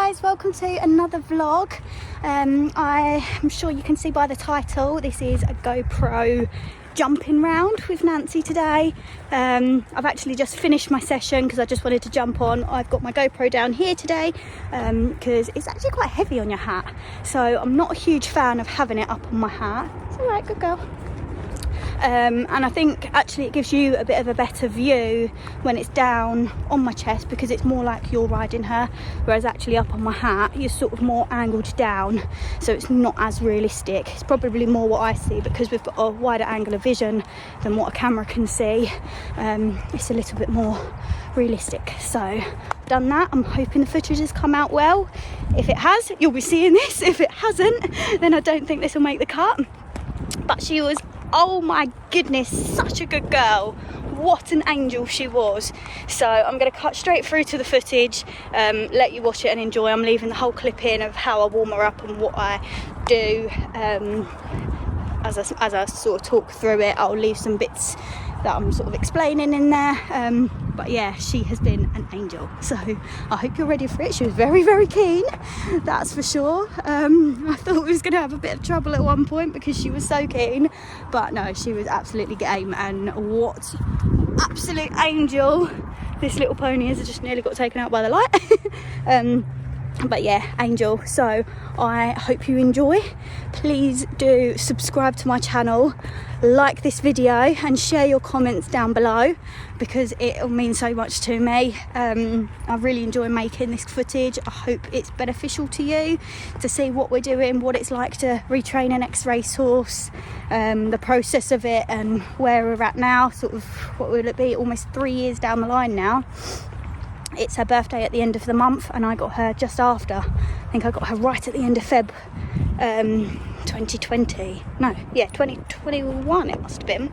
guys, welcome to another vlog. I'm sure you can see by the title, this is a GoPro jumping round with Nancy today. I've actually just finished my session because I just wanted to jump on. I've got my GoPro down here today because it's actually quite heavy on your hat, so I'm not a huge fan of having it up on my hat. It's all right, good girl. And I think actually it gives you a bit of a better view when it's down on my chest, because it's more like you're riding her, whereas actually up on my hat you're sort of more angled down, so it's not as realistic. It's probably more what I see because we've got a wider angle of vision than what a camera can see. It's a little bit more realistic. So I've done that. I'm hoping the footage has come out well. If it has, you'll be seeing this. If it hasn't, then I don't think this will make the cut. But she was, oh my goodness, such a good girl. What an angel she was. So I'm going to cut straight through to the footage, let you watch it and enjoy. I'm leaving the whole clip in of how I warm her up and what I do. As I sort of talk through it, I'll leave some bits that I'm sort of explaining in there. But yeah, she has been an angel, so I hope you're ready for it. She was very, very keen, that's for sure. I thought we was going to have a bit of trouble at one point because she was so keen, but no, she was absolutely game. And what absolute angel this little pony is. I just nearly got taken out by the light. But yeah, angel. So I hope you enjoy. Please do subscribe to my channel, like this video and share your comments down below because it will mean so much to me. I really enjoy making this footage. I hope it's beneficial to you to see what we're doing, what it's like to retrain an ex-racehorse, the process of it and where we're at now. Sort of, what will it be, almost 3 years down the line now. It's her birthday at the end of the month and I got her just after. I think I got her right at the end of Feb 2020. No, yeah, 2021 it must have been.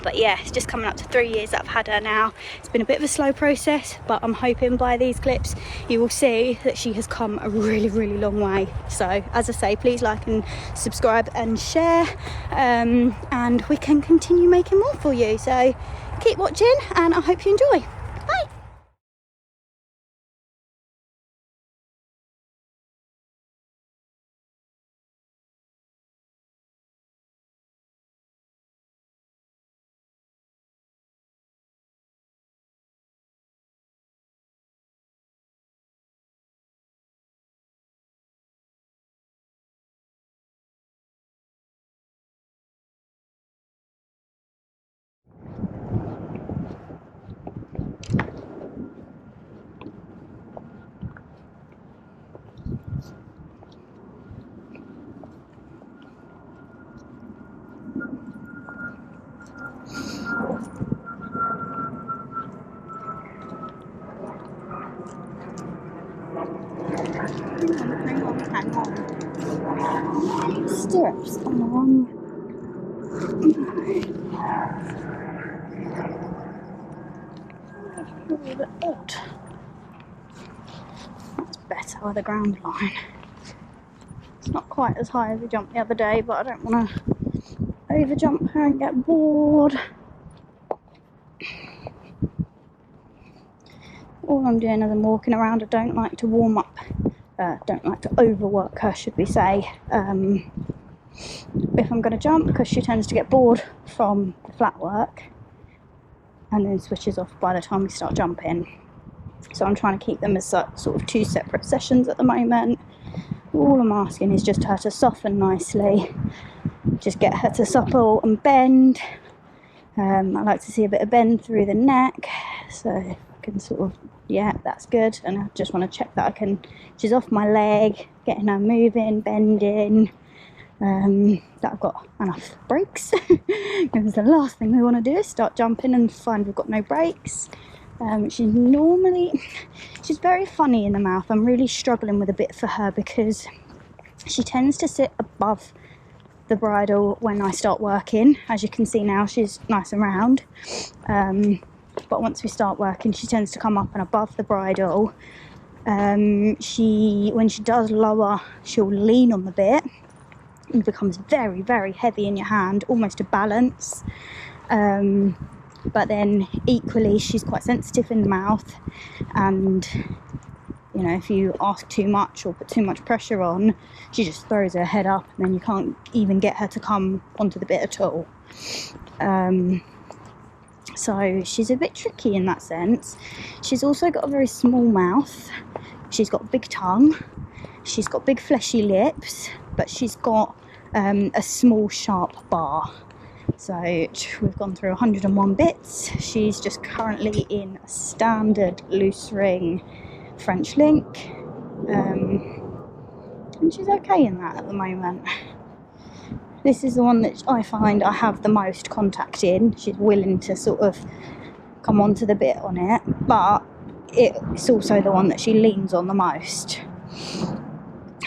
But yeah, it's just coming up to 3 years that I've had her now. It's been a bit of a slow process, but I'm hoping by these clips you will see that she has come a really, really long way. So as I say, please like and subscribe and share, and we can continue making more for you. So keep watching and I hope you enjoy. Bye. Hang on. Stirrups on the wrong. A little bit odd. That's better with a ground line. It's not quite as high as we jumped the other day, but I don't want to over jump her and get bored. All I'm doing as I'm walking around, I don't like to warm up. Don't like to overwork her, should we say, if I'm going to jump, because she tends to get bored from the flat work and then switches off by the time we start jumping. So I'm trying to keep them as sort of 2 separate sessions at the moment. All I'm asking is just her to soften nicely, just get her to supple and bend. I like to see a bit of bend through the neck, so I can sort of, yeah, that's good. And I just want to check that she's off my leg, getting her moving, bending, that I've got enough brakes. Because the last thing we want to do is start jumping and find we've got no brakes. She's very funny in the mouth. I'm really struggling with a bit for her because she tends to sit above the bridle when I start working. As you can see now, she's nice and round. But once we start working, she tends to come up and above the bridle. When she does lower, she'll lean on the bit. It becomes very, very heavy in your hand, almost a balance. But then equally, she's quite sensitive in the mouth, and you know, if you ask too much or put too much pressure on, she just throws her head up and then you can't even get her to come onto the bit at all. So she's a bit tricky in that sense. She's also got a very small mouth. She's got a big tongue. She's got big fleshy lips, but she's got a small sharp bar. So we've gone through 101 bits. She's just currently in a standard loose ring French link, and she's okay in that at the moment. This is the one that I find I have the most contact in. She's willing to sort of come onto the bit on it, but it's also the one that she leans on the most.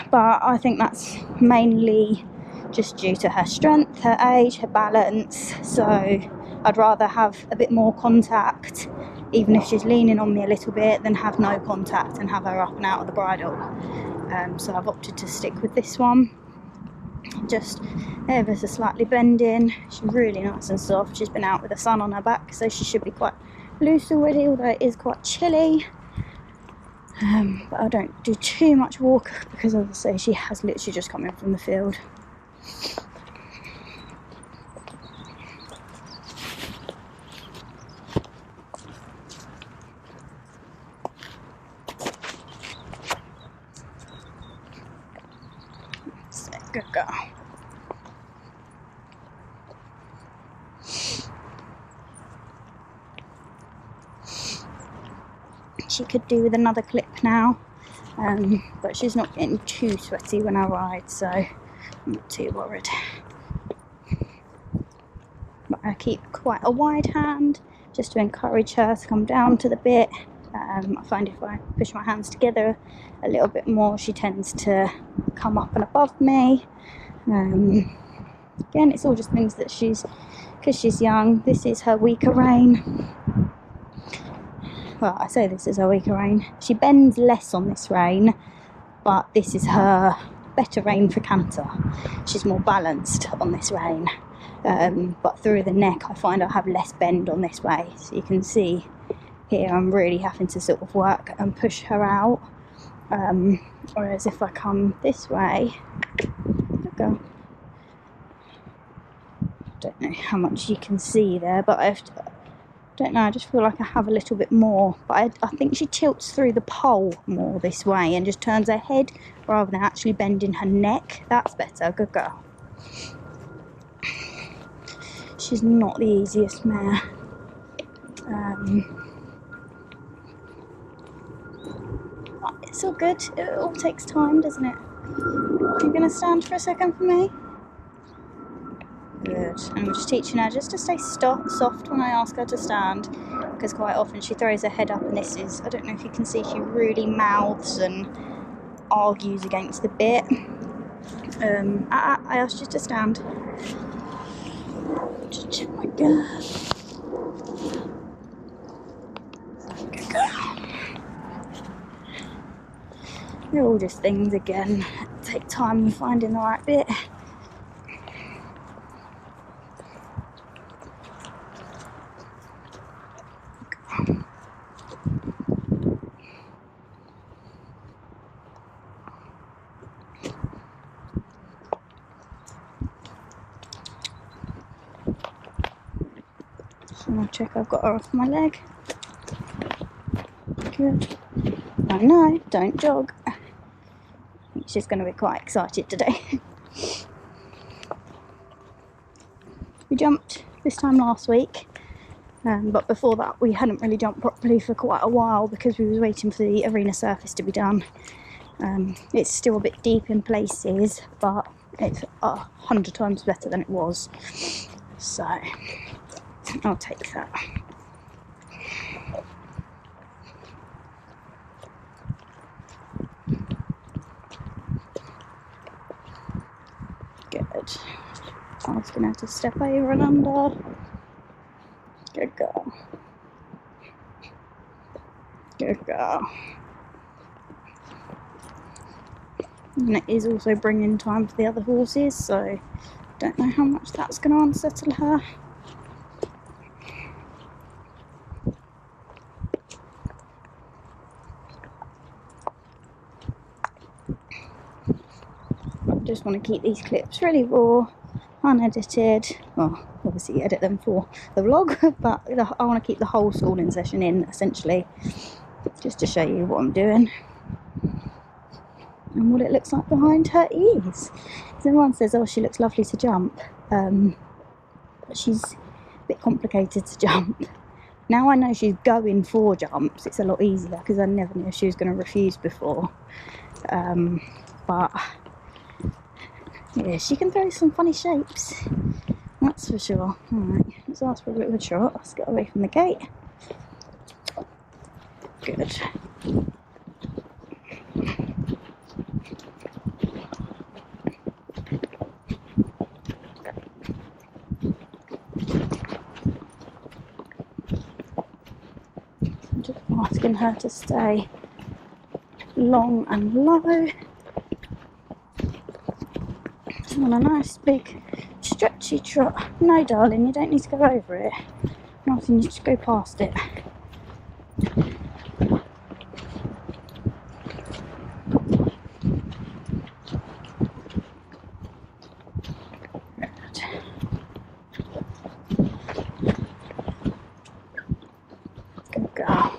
But I think that's mainly just due to her strength, her age, her balance. So I'd rather have a bit more contact, even if she's leaning on me a little bit, than have no contact and have her up and out of the bridle. So I've opted to stick with this one. Just ever so slightly bending. She's really nice and soft. She's been out with the sun on her back, so she should be quite loose already, although it is quite chilly. But I don't do too much walk because, as I say, she has literally just come in from the field. Good girl. She could do with another clip now, but she's not getting too sweaty when I ride, so I'm not too worried. But I keep quite a wide hand just to encourage her to come down to the bit. I find if I push my hands together a little bit more, she tends to come up and above me. Again, it's all just things that because she's young, this is her weaker rein. Well, I say this is her weaker rein. She bends less on this rein, but this is her better rein for canter. She's more balanced on this rein. But through the neck, I find I have less bend on this way. So you can see here, I'm really having to sort of work and push her out. Whereas if I come this way, go. Don't know how much you can see there, but I don't know, I just feel like I have a little bit more, but I think she tilts through the pole more this way and just turns her head rather than actually bending her neck. That's better. Good girl. She's not the easiest mare. It's all good. It all takes time, doesn't it? Are you going to stand for a second for me? Good. I'm just teaching her just to stay soft when I ask her to stand, because quite often she throws her head up, and this is, I don't know if you can see, she really mouths and argues against the bit. I asked you to stand. Just check my girl. Good girl. They're all just things, again, take time in finding the right bit. I'll check I've got her off my leg. Good. I know, don't jog. I think she's going to be quite excited today. We jumped this time last week, but before that we hadn't really jumped properly for quite a while because we was waiting for the arena surface to be done. It's still a bit deep in places, but it's 100 times better than it was. So I'll take that. Good. I was going to have to step over and under. Good girl. Good girl. And it is also bringing time for the other horses, so don't know how much that's going to unsettle her. just want to keep these clips really raw, unedited. Well, obviously edit them for the vlog, but I want to keep the whole schooling session in, essentially, just to show you what I'm doing and what it looks like behind her ears. So everyone says, oh, she looks lovely to jump, but she's a bit complicated to jump. Now I know she's going for jumps, it's a lot easier, because I never knew she was going to refuse before. But yeah, she can throw some funny shapes, that's for sure. Alright, let's ask for a bit of a trot. Let's get away from the gate. Good. I'm just asking her to stay long and low. On a nice big stretchy trot. No darling, you don't need to go over it. Nothing, you just go past it. Good girl.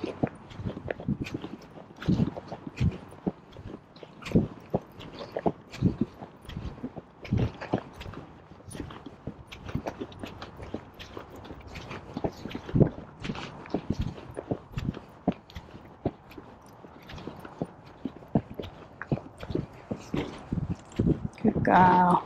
Good girl.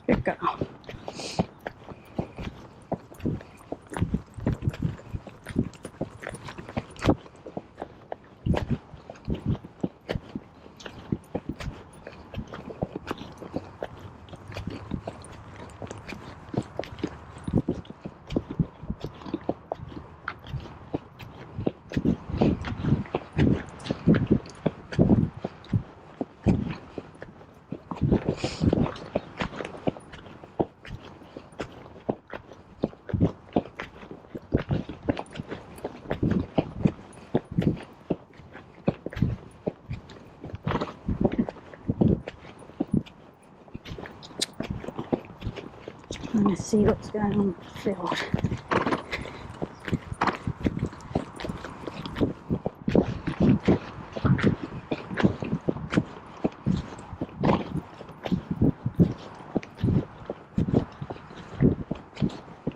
Good girl. Let's see what's going on with the field.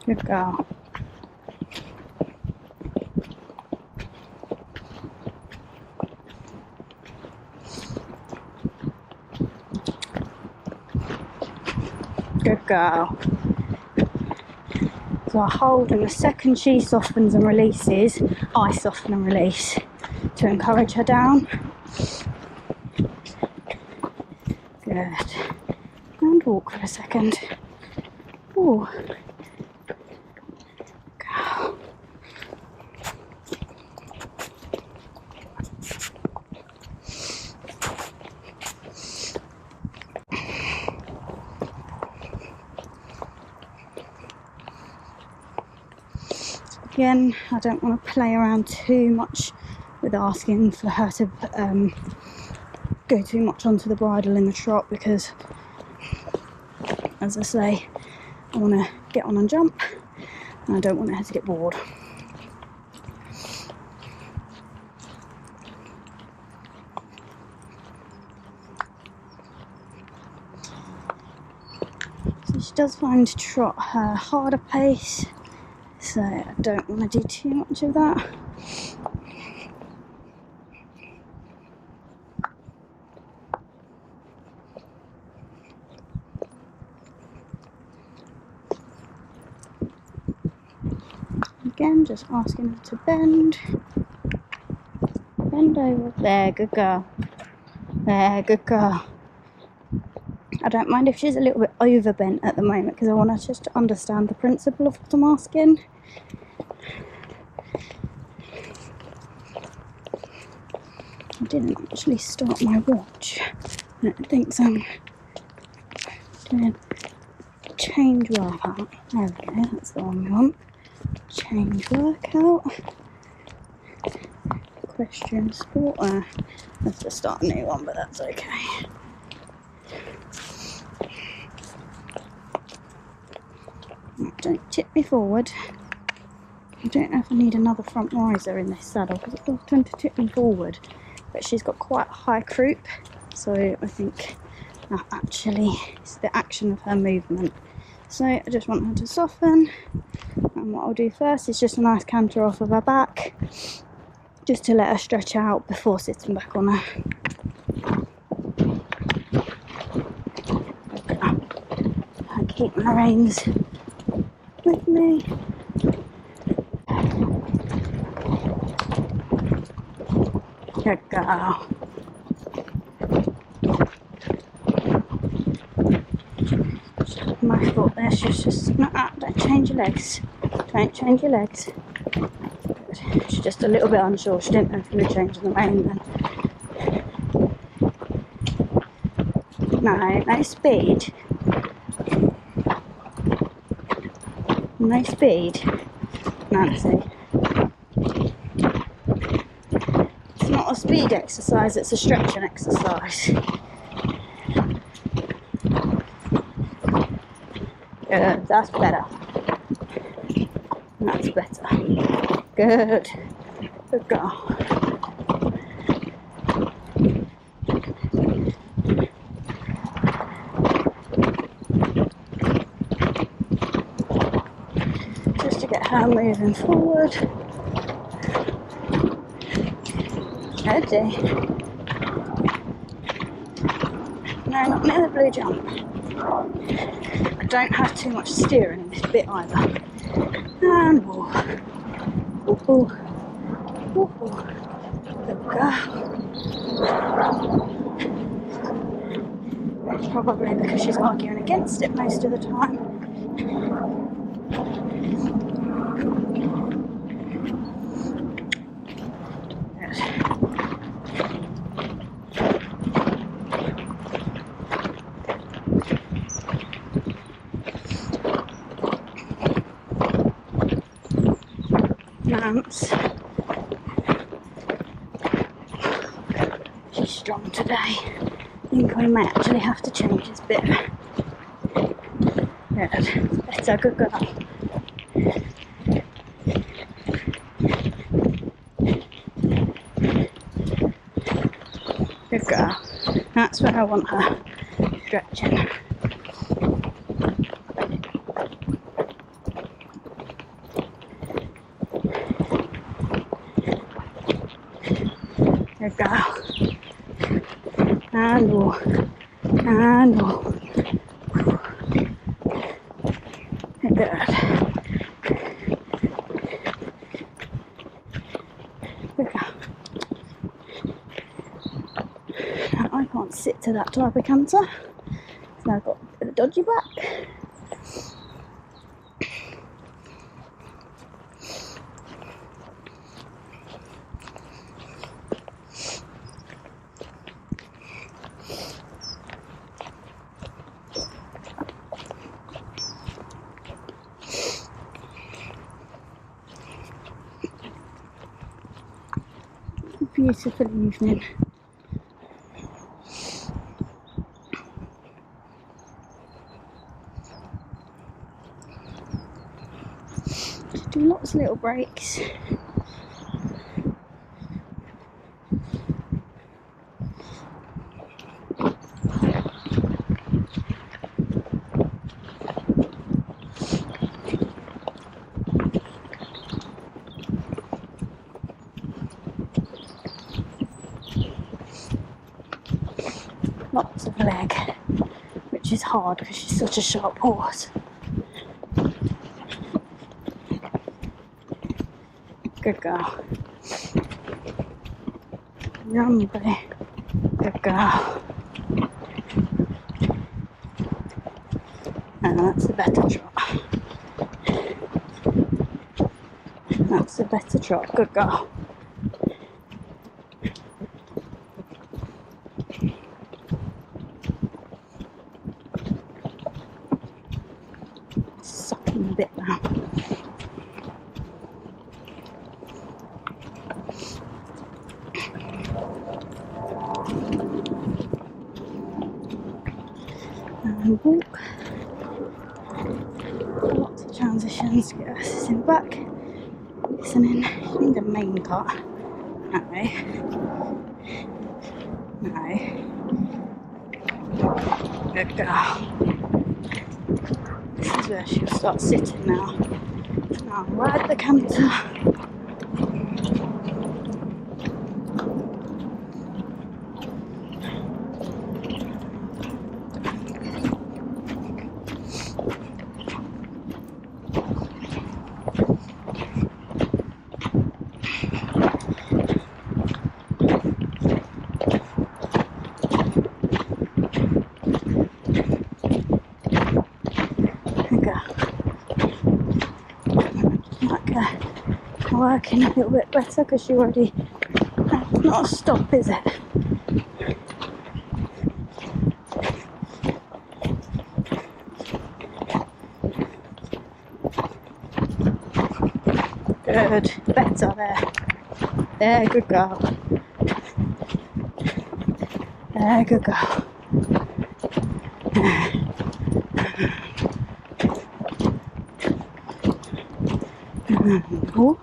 Good girl. Good girl. So I hold, and the second she softens and releases, I soften and release to encourage her down. Good. And walk for a second. Ooh. Go. Again, I don't want to play around too much with asking for her to go too much onto the bridle in the trot, because as I say, I want to get on and jump, and I don't want her to get bored. So she does find trot her harder pace, so I don't want to do too much of that. Again, just asking her to bend. Bend over. There, good girl. There, good girl. I don't mind if she's a little bit overbent at the moment, because I want her just to understand the principle of what I'm asking. I didn't actually start my watch. It thinks I'm doing change workout. There we go, that's the one we want. Change workout. Equestrian sport. Let's just start a new one, but that's okay. Don't tip me forward. I don't know if I need another front riser in this saddle, because it does tend to tip me forward. But she's got quite a high croup, so I think that actually is the action of her movement. So I just want her to soften, and what I'll do first is just a nice canter off of her back, just to let her stretch out before sitting back on her. I keep my reins with me. Good girl. My fault there, she's just not up. Don't change your legs. Don't change your legs. Good. She's just a little bit unsure. She didn't know if you were changing the rein then. No speed. No speed. Nancy. It's not a speed exercise, it's a stretching exercise. Good, that's better. That's better. Good. Good girl. Just to get her moving forward. Ready. No, not near the blue jump. I don't have too much steering in this bit either. And walk. Ooh, ooh. Ooh, ooh. Good girl. It's probably because she's arguing against it most of the time. She's strong today. I think I may actually have to change this bit. Good. Better, good girl. Good girl. That's where I want her stretching. Good girl. And walk. And walk. Good. Good girl. Now I can't sit to that type of canter, so I've got a bit of dodgy back. Beautiful evening. Do lots of little breaks. Lots of leg, which is hard because she's such a sharp horse. Good girl. Rumbly. Good girl. And that's a better trot. That's a better trot. Good girl. Sucking a bit now. And walk. Lots of transitions to get her sitting back. Listening. She needs a main cut. No. No. Good girl. This is where she'll start sitting now. Now ride the canter. Working a little bit better because she already, that's not a stop, is it? Good, better there. There, good girl. There, good girl. Walk,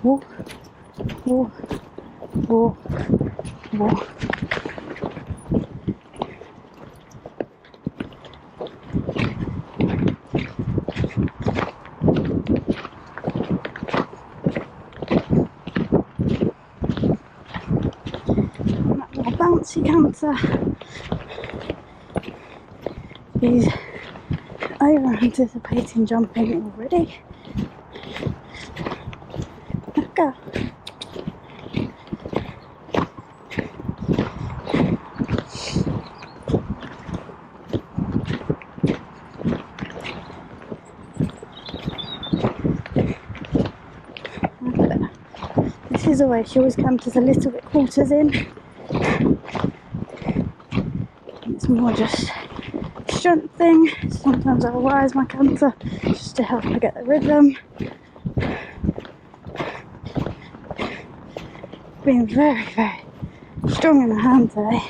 walk, walk, walk, walk. That little bouncy canter. He's over anticipating jumping already. Go. This is the way she always canters a little bit quarters in. It's more just a strength thing. Sometimes I'll rise my canter just to help her get the rhythm. Being very, very strong in the hand today.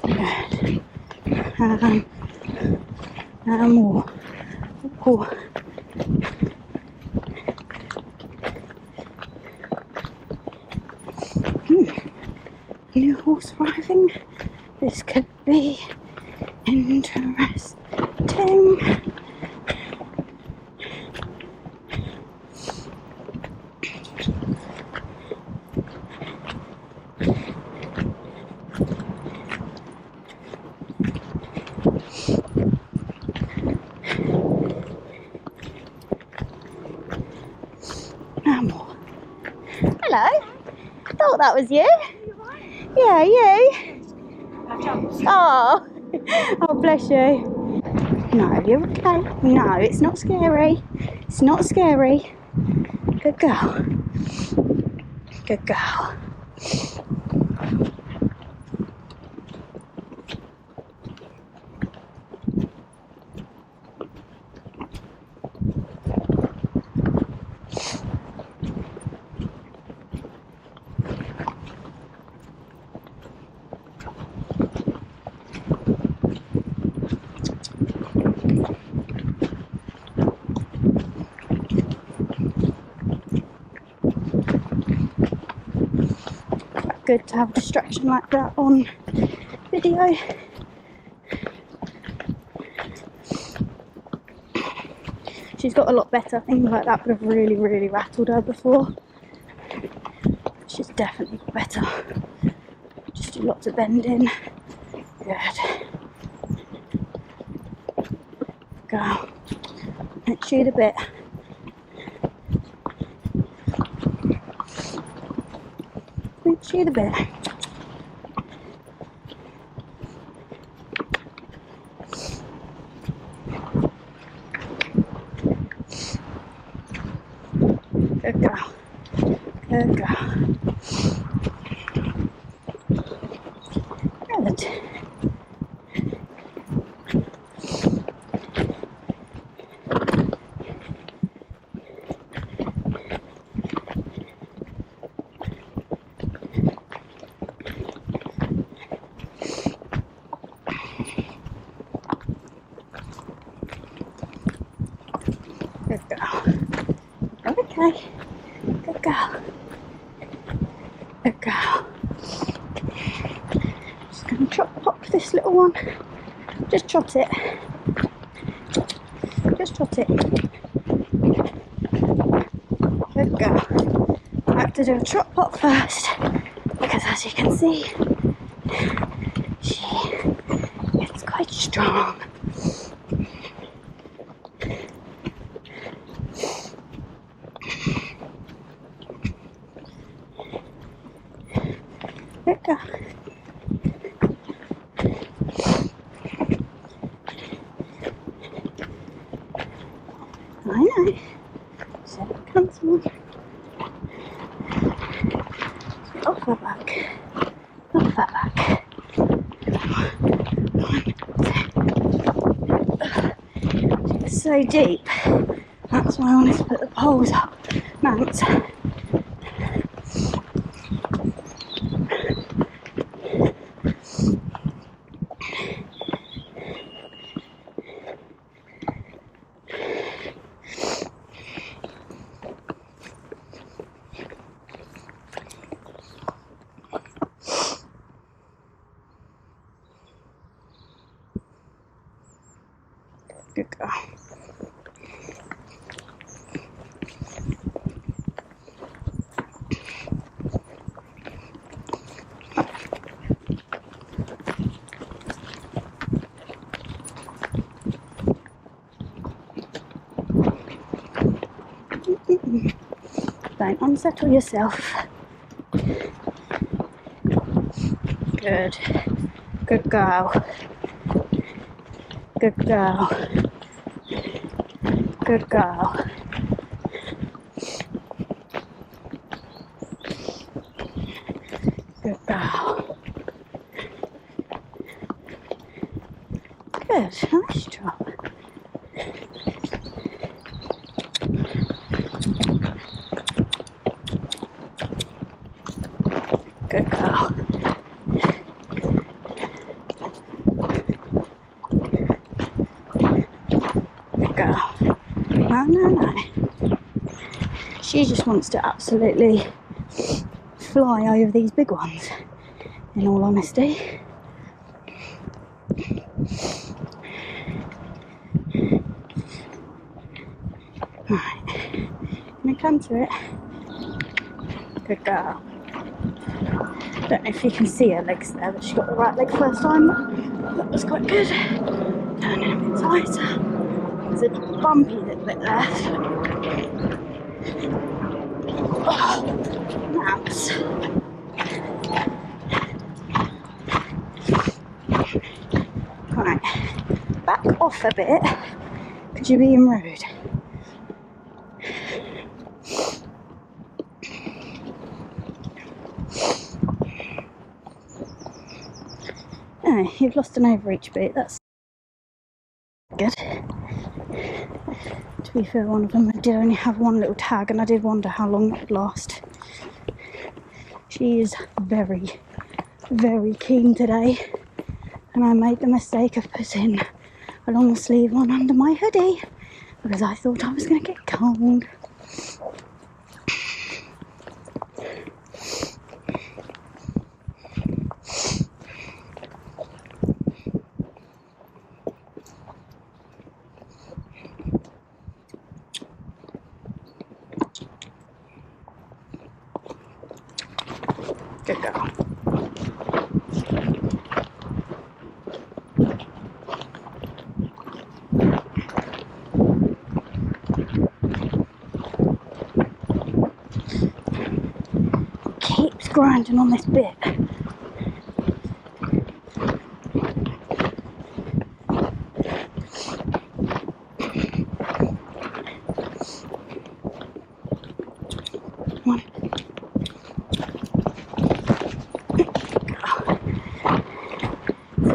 Good. And more. Oh. New horse riding. This could be interesting. Hello. I thought that was you. Yeah, you. Oh. Oh, bless you. No, you're okay. No, it's not scary. It's not scary. Good girl. Good girl. good to have a distraction like that on video. She's got a lot better. Things like that would have really, really rattled her before. She's definitely got better. Just do lots of bending. Good. Go. Let's shoot a bit. Let's shoot a bit. Good girl. Good girl. Good. Good girl. Okay. Good girl. Good girl. Just going to pop this little one. Just trot it. Just trot it. Good girl. I have to do a trot pop first because, as you can see, she is quite strong. Good girl. I know. So come on. Off her back. Off her back. It's so deep. That's why I wanted to put the poles up. Mount. Good girl. Don't unsettle yourself. Good. Good girl. Good girl. Good girl. Good girl. Good. Nice job. Good girl. Good girl. No, no, no. She just wants to absolutely fly over these big ones, in all honesty. Right, gonna come to it. Good girl. Don't know if you can see her legs there, but she got the right leg first time. That was quite good. Turning a bit tighter. There's a bumpy little bit there. Oh, mouse. Right, back off a bit, because you're being rude. Oh, you've lost an overreach bit, that's good. To be fair, one of them did only have one little tag, and I did wonder how long that would last. She is very, very keen today, and I made the mistake of putting a long sleeve on under my hoodie because I thought I was going to get cold. Good girl. Keeps grinding on this bit.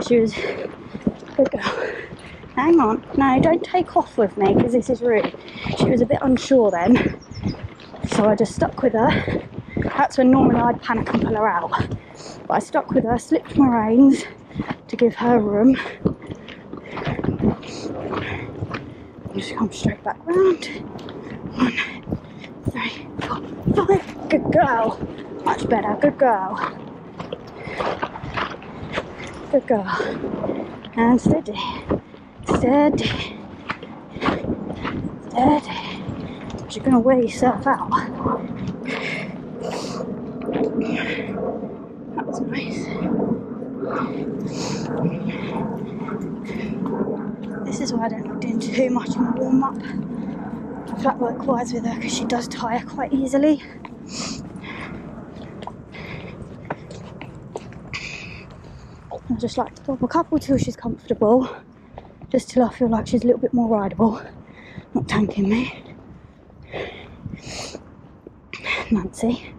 She was good girl. Hang on, no, don't take off with me because this is rude. She was a bit unsure then, so I just stuck with her. That's when normally I'd panic and pull her out, but I stuck with her, slipped my reins to give her room. Just come straight back round. 1, 3, 4, 5. Good girl. Much better. Good girl. Good girl. And steady. Steady. Steady. You're going to wear yourself out. That was nice. This is why I don't like doing too much in the warm-up. Flat work wise with her because she does tire quite easily. I just like to pop a couple till she's comfortable, just till I feel like she's a little bit more rideable, not tanking me. Nancy.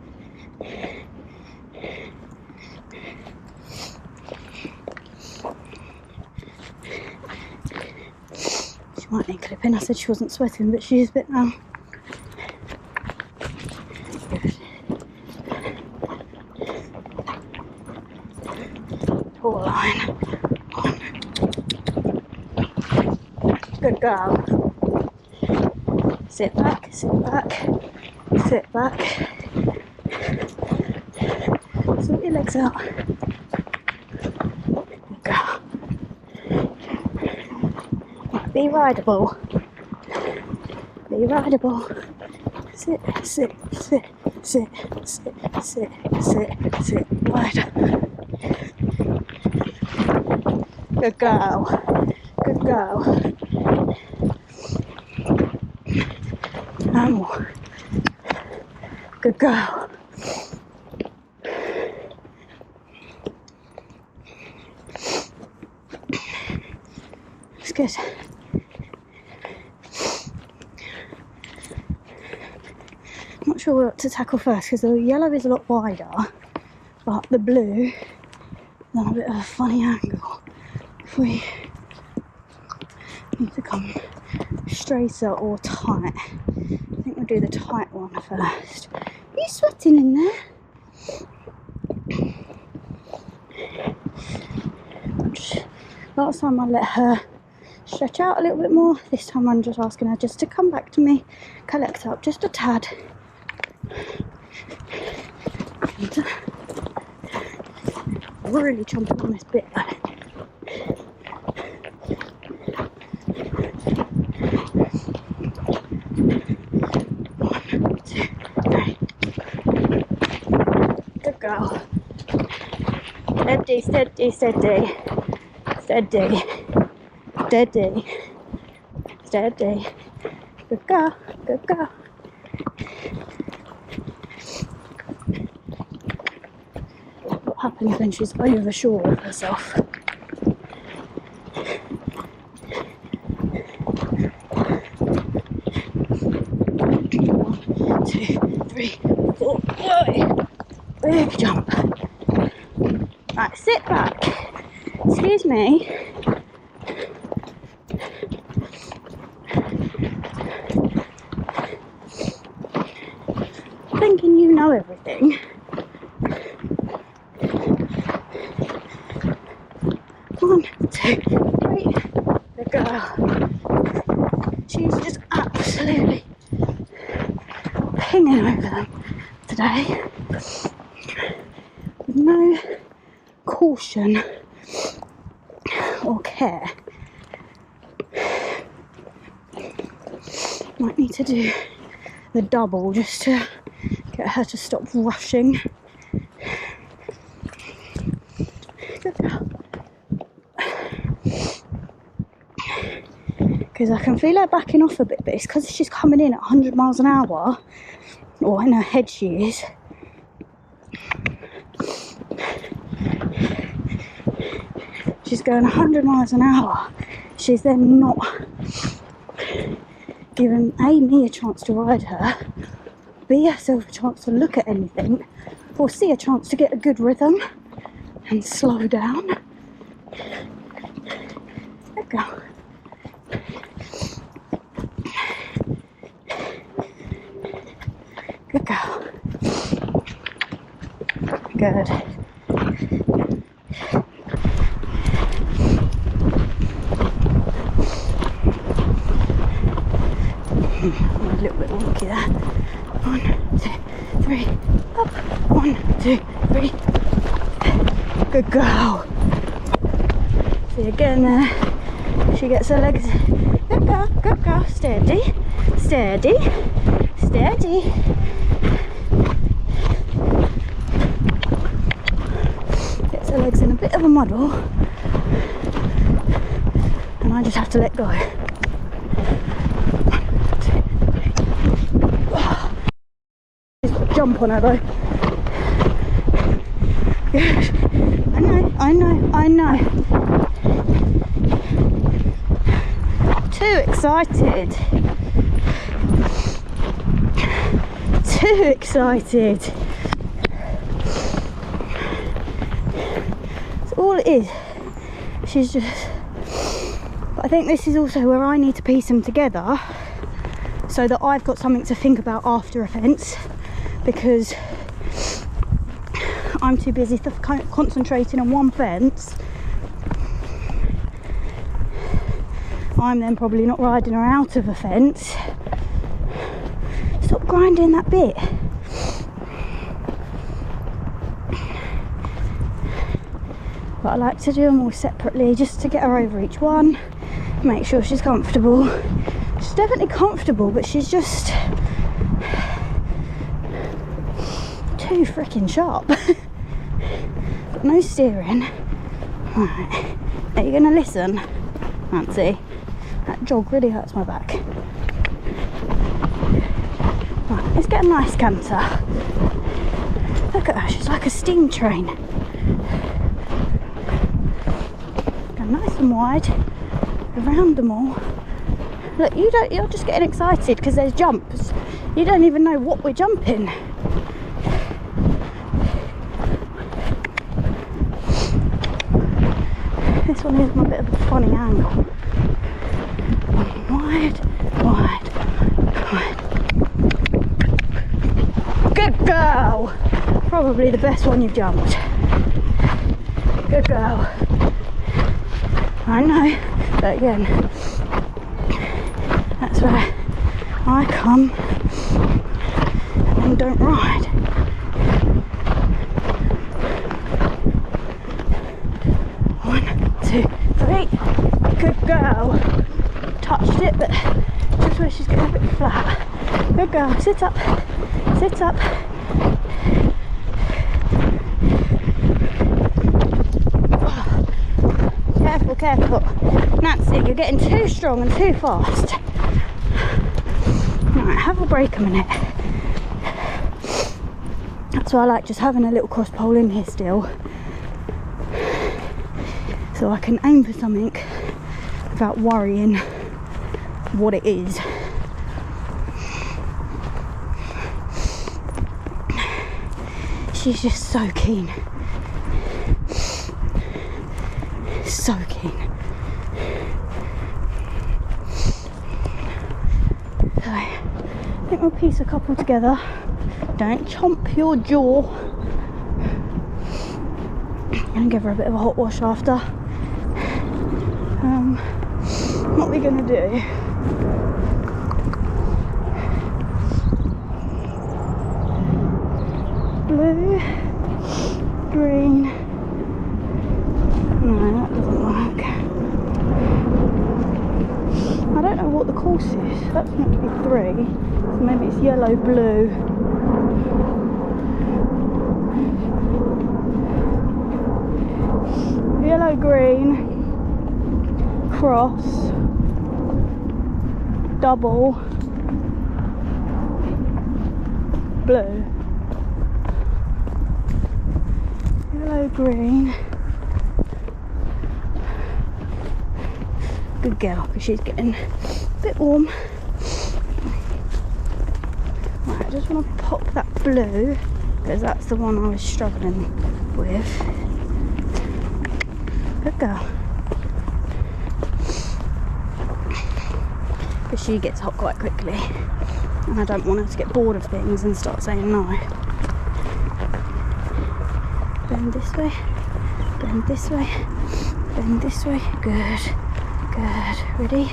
She might need clipping. I said she wasn't sweating, but she is a bit now. Good. Poor line. On. Good girl. Sit back, sit back, sit back. Sort your legs out. Good girl. Right, be rideable. Be rideable. Sit, sit, sit, sit, sit, sit, sit, sit. Ride. Good girl. Good girl. No more. Good girl. It's good. I'm not sure what to tackle first because the yellow is a lot wider, but the blue is on a bit of a funny angle. If we need to come straighter or tight, I think we'll do the tight one first. Are you sweating in there? Last time I let her stretch out a little bit more. This time I'm just asking her just to come back to me, collect up just a tad. And, really chomping on this bit though. Girl. Steady, steady, steady, steady, steady, steady. Good girl, good girl. What happens when she's over sure of herself? 1, 2, 3, 4. Whoa. Big jump. Right, sit back. Excuse me. Thinking you know everything. One, two, three. Good girl. She's just absolutely pinging over them today. With no caution or care. Might need to do the double just to get her to stop rushing. because I can feel her backing off a bit, but it's because she's coming in at 100 miles an hour, or in her head she is. She's going 100 miles an hour. She's then not giving me a chance to ride her, B herself a chance to look at anything, or C a chance to get a good rhythm and slow down. There we go. Good girl. Good. A little bit wonky there. 1, 2, 3, up. 1, 2, 3. Good girl. See again there. She gets her legs. Good girl, good girl. Steady, steady, steady. Gets her legs in a bit of a muddle, and I just have to let go. Jump on her though. Good. I know. Too excited. Too excited. That's all it is. She's just... But I think this is also where I need to piece them together so that I've got something to think about after a fence. Because I'm too busy concentrating on one fence. I'm then probably not riding her out of a fence. Stop grinding that bit. But I like to do them all separately just to get her over each one, make sure she's comfortable. She's definitely comfortable, but she's just too freaking sharp. Got no steering. Right, are you gonna listen, Nancy? That jog really hurts my back. Right, let's get a nice canter. Look at her, she's like a steam train. Go nice and wide around them all. Look, you're just getting excited because there's jumps. You don't even know what we're jumping. This one is a bit of a funny angle. Wide. Good girl! Probably the best one you've jumped. Good girl. I know, but again, that's where I come and don't ride. Good girl. Touched it, but just where she's getting a bit flat. Good girl. Sit up. Sit up. Careful, careful. Nancy, you're getting too strong and too fast. Right, have a break a minute. That's why I like just having a little cross pole in here still, so I can aim for something without worrying what it is. She's just so keen. So keen. So, I think we'll piece a couple together. Don't chomp your jaw. And give her a bit of a hot wash after. What are we going to do? Blue, green. No, that doesn't work. I don't know what the course is. That's meant to be 3. So maybe it's yellow, blue. Yellow, green, cross, double blue, yellow, green. Good girl, because she's getting a bit warm. Right, I just want to pop that blue because that's the one I was struggling with. Good girl. Because she gets hot quite quickly and I don't want her to get bored of things and start saying no. Bend this way, bend this way, bend this way. Good, good. Ready?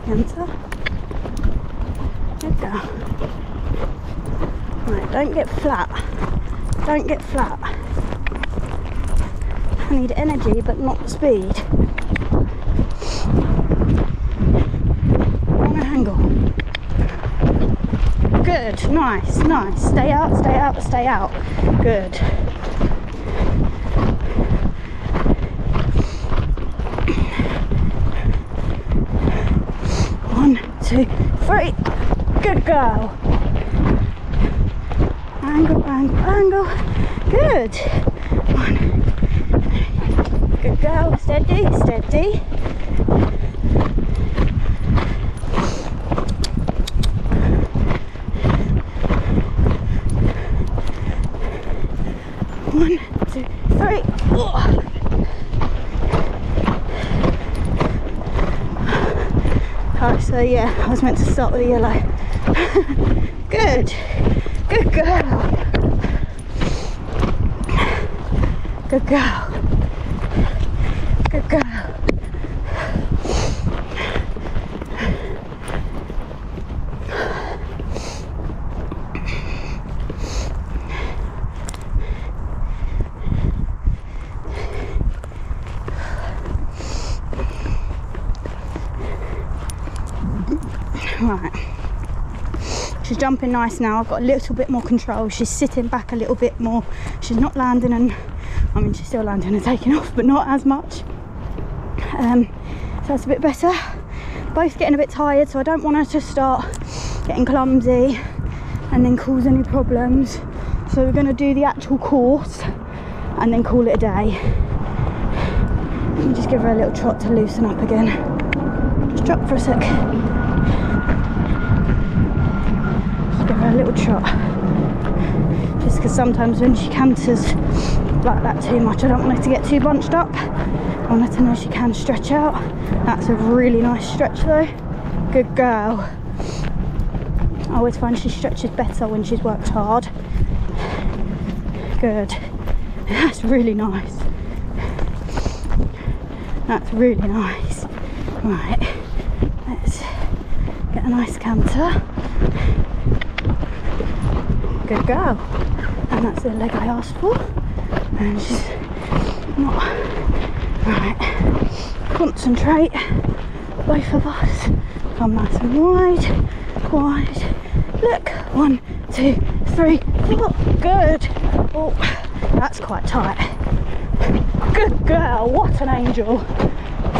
Canter. Good girl. Right, don't get flat. Don't get flat. I need energy but not speed. On an angle. Good, nice, nice. Stay out, stay out, stay out. Good. One, two, three. Good girl. Angle, angle, angle. Good. One. Good girl. Steady, steady. One, two, three. Oh. Oh, so yeah, I was meant to start with the yellow. Good. Good girl. Good girl. Good girl. Right. She's jumping nice now. I've got a little bit more control. She's sitting back a little bit more. She's not landing and, I mean, she's still landing and taking off, but not as much. So that's a bit better. Both getting a bit tired, so I don't want her to start getting clumsy and then cause any problems. So we're going to do the actual course and then call it a day. Let me just give her a little trot to loosen up again. Just drop for a sec. Give her a little trot, just because sometimes when she canters like that too much, I don't want her to get too bunched up. I want her to know she can stretch out. That's a really nice stretch though. Good girl. I always find she stretches better when she's worked hard. Good. That's really nice. That's really nice. Right, let's get a nice canter. Good girl. And that's the leg I asked for. And she's not. Right. Concentrate. Both of us. Come nice and wide. Wide. Look. 1, 2, 3, 4. Good. Oh, that's quite tight. Good girl. What an angel.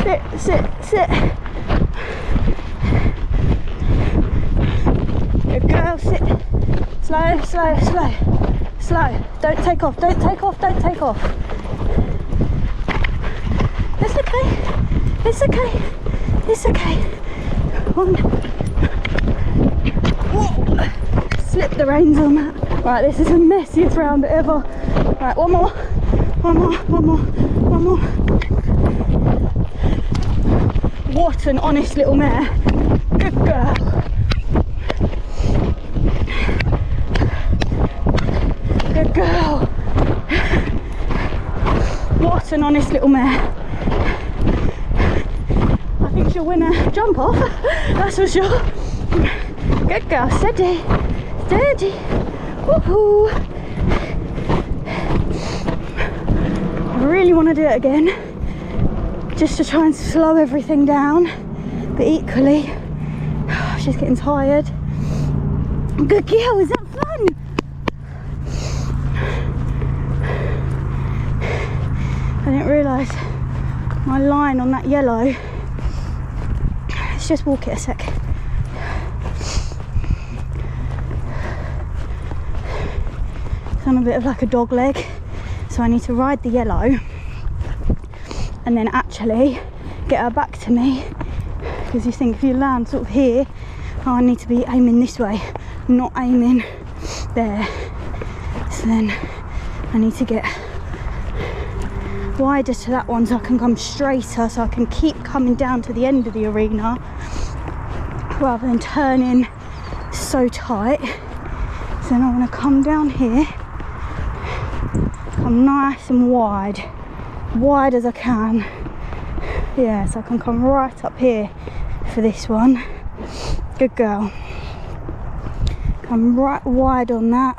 Sit, sit, sit. Good girl. Sit. Slow, slow, slow, slow. Don't take off, don't take off, don't take off. It's okay, it's okay, it's okay. One. Whoa. Slip the reins on that. Right, this is the messiest round ever. Right, one more, one more, one more, one more. What an honest little mare. Good girl. Good girl. What an honest little mare. I think she'll win a jump off, that's for sure. Good girl, steady, steady. Woohoo. I really want to do it again, just to try and slow everything down, but equally, she's getting tired. Good girl, is that fun? I didn't realise my line on that yellow, it's just walk it a sec. It's on a bit of like a dog leg, so I need to ride the yellow and then actually get her back to me, because you think if you land sort of here, oh, I need to be aiming this way, not aiming there. So then I need to get wider to that one so I can come straighter, so I can keep coming down to the end of the arena rather than turning so tight. So then I want to come down here, come nice and wide as I can. Yeah, so I can come right up here for this one. Good girl. Come right wide on that.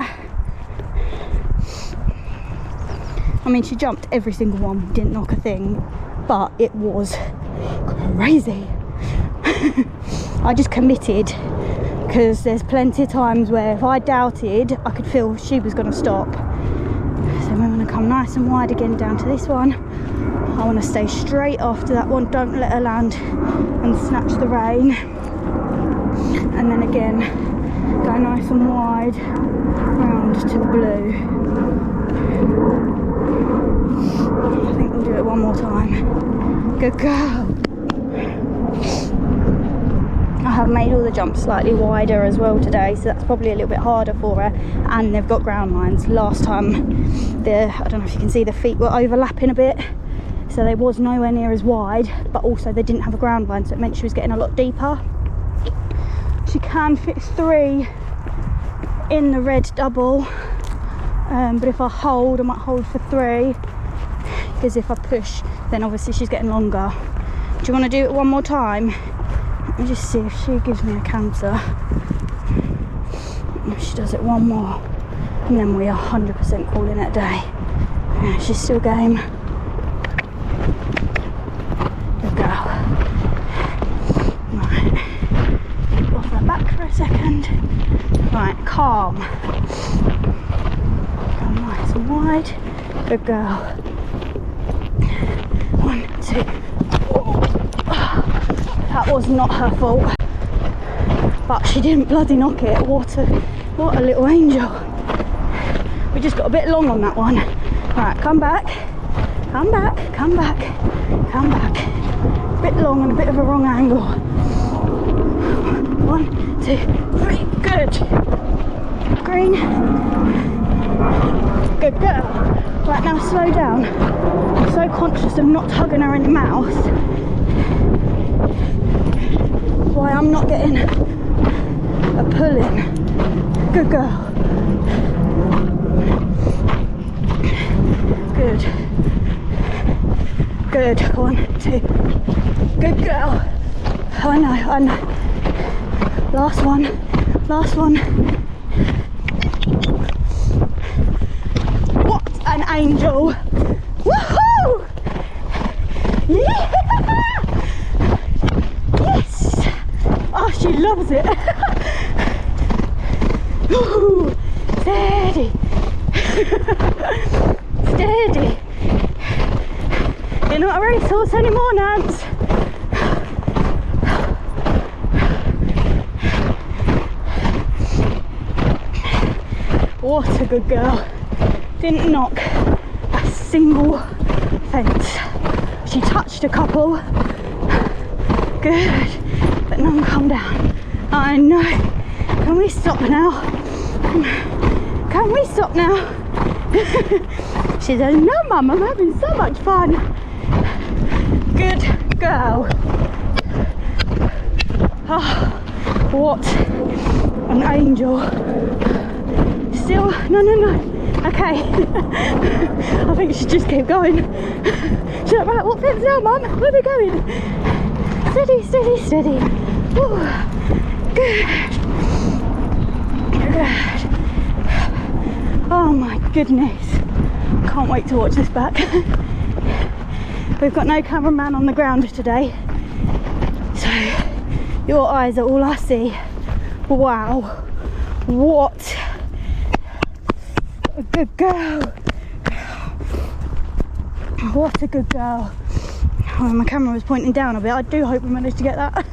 I mean, she jumped every single one, didn't knock a thing, but it was crazy. I just committed, because there's plenty of times where if I doubted, I could feel she was going to stop. So we're going to come nice and wide again down to this one. I want to stay straight after that one, don't let her land and snatch the rein. And then again, go nice and wide round to the blue. I think we'll do it one more time. Good girl. I have made all the jumps slightly wider as well today, so that's probably a little bit harder for her. And they've got ground lines. Last time, I don't know if you can see, the feet were overlapping a bit, so they was nowhere near as wide, but also they didn't have a ground line, so it meant she was getting a lot deeper. She can fit 3 in the red double, but if I hold, I might hold for 3, because if I push, then obviously she's getting longer. Do you want to do it one more time? Let me just see if she gives me a canter. If she does it one more, and then we are 100% calling it a day. Yeah, she's still game. Good girl. Right, off her back for a second. Right, calm. Go nice and wide. Good girl. 1, 2. That was not her fault, but she didn't bloody knock it. What a little angel. We just got a bit long on that one. Right, come back, come back, come back, come back. A bit long and a bit of a wrong angle. 1, 2, 3, good. Green. Good girl. Right, now slow down. I'm so conscious of not tugging her in the mouth. Why I'm not getting a pull in. Good girl. Good. Good. 1, 2. Good girl. I know. Last one. Last one. What an angel. Woohoo! Yeah! Yes! Oh, she loves it. Ooh, steady. Steady. You're not a racehorse anymore, Nance. What a good girl. Didn't knock a single fence. She touched a couple. Good. But none come down. I know. Can we stop now? Can we stop now? She says, no mum, I'm having so much fun. Good girl. Oh, what an angel. Still, no. Okay. I think she just keep going. She's like, right, what fence now, mum? Where are we going? Steady, steady, steady. Ooh. Good. Good. Oh my goodness. Can't wait to watch this back. We've got no cameraman on the ground today, so your eyes are all I see. Wow. What a good girl. What a good girl. Oh, my camera was pointing down a bit. I do hope we managed to get that.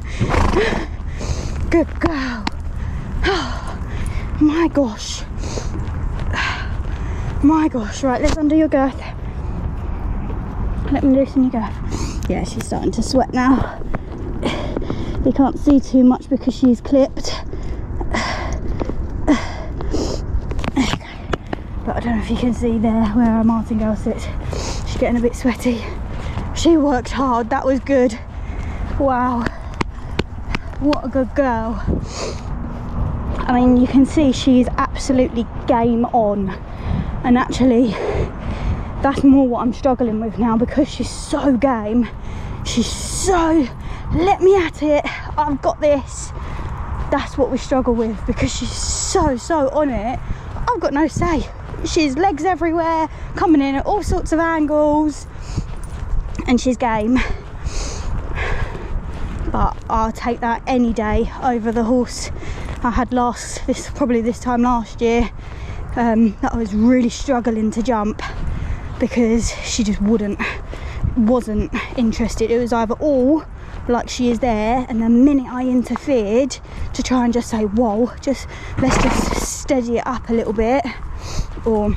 Good girl. My gosh. My gosh. Right, let's undo your girth. Let me loosen your girth. Yeah, she's starting to sweat now. You can't see too much because she's clipped. But I don't know if you can see there where our martingale sits. She's getting a bit sweaty. She worked hard. That was good. Wow. What a good girl. I mean, you can see she's absolutely game on. And actually, that's more what I'm struggling with now, because she's so game. She's so, let me at it, I've got this. That's what we struggle with, because she's so on it. I've got no say. She's legs everywhere, coming in at all sorts of angles, and she's game. But I'll take that any day over the horse I had probably this time last year, that I was really struggling to jump because she just wasn't interested. It was either all like she is there, and the minute I interfered to try and just say, whoa, let's just steady it up a little bit, or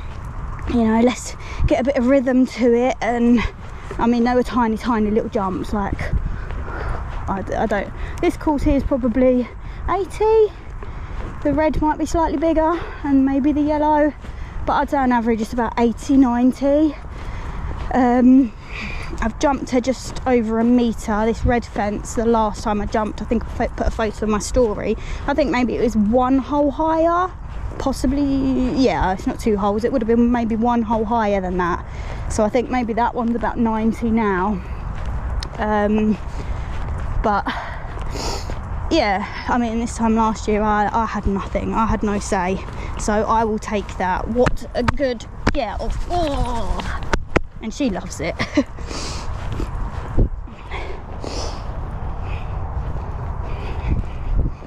you know, let's get a bit of rhythm to it. And I mean, they were tiny little jumps, like I don't, this course here is probably 80. The red might be slightly bigger, and maybe the yellow, but I'd say on average it's about 80, 90. I've jumped her just over a metre, this red fence. The last time I jumped, I think I put a photo of my story. I think maybe it was 1 hole higher, possibly, yeah, it's not 2 holes. It would have been maybe 1 hole higher than that. So I think maybe that one's about 90 now. But yeah, I mean, this time last year I had nothing. I had no say. So I will take that. What a good girl. Oh. And she loves it.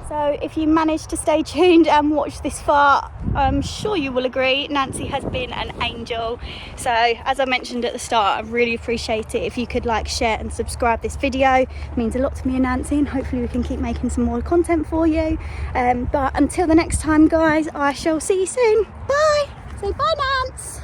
So if you managed to stay tuned and watch this far, I'm sure you will agree Nancy has been an angel. So as I mentioned at the start, I really appreciate it if you could like, share and subscribe this video. It means a lot to me and Nancy, and hopefully we can keep making some more content for you. But until the next time, guys, I shall see you soon. Bye. Say bye, Nance.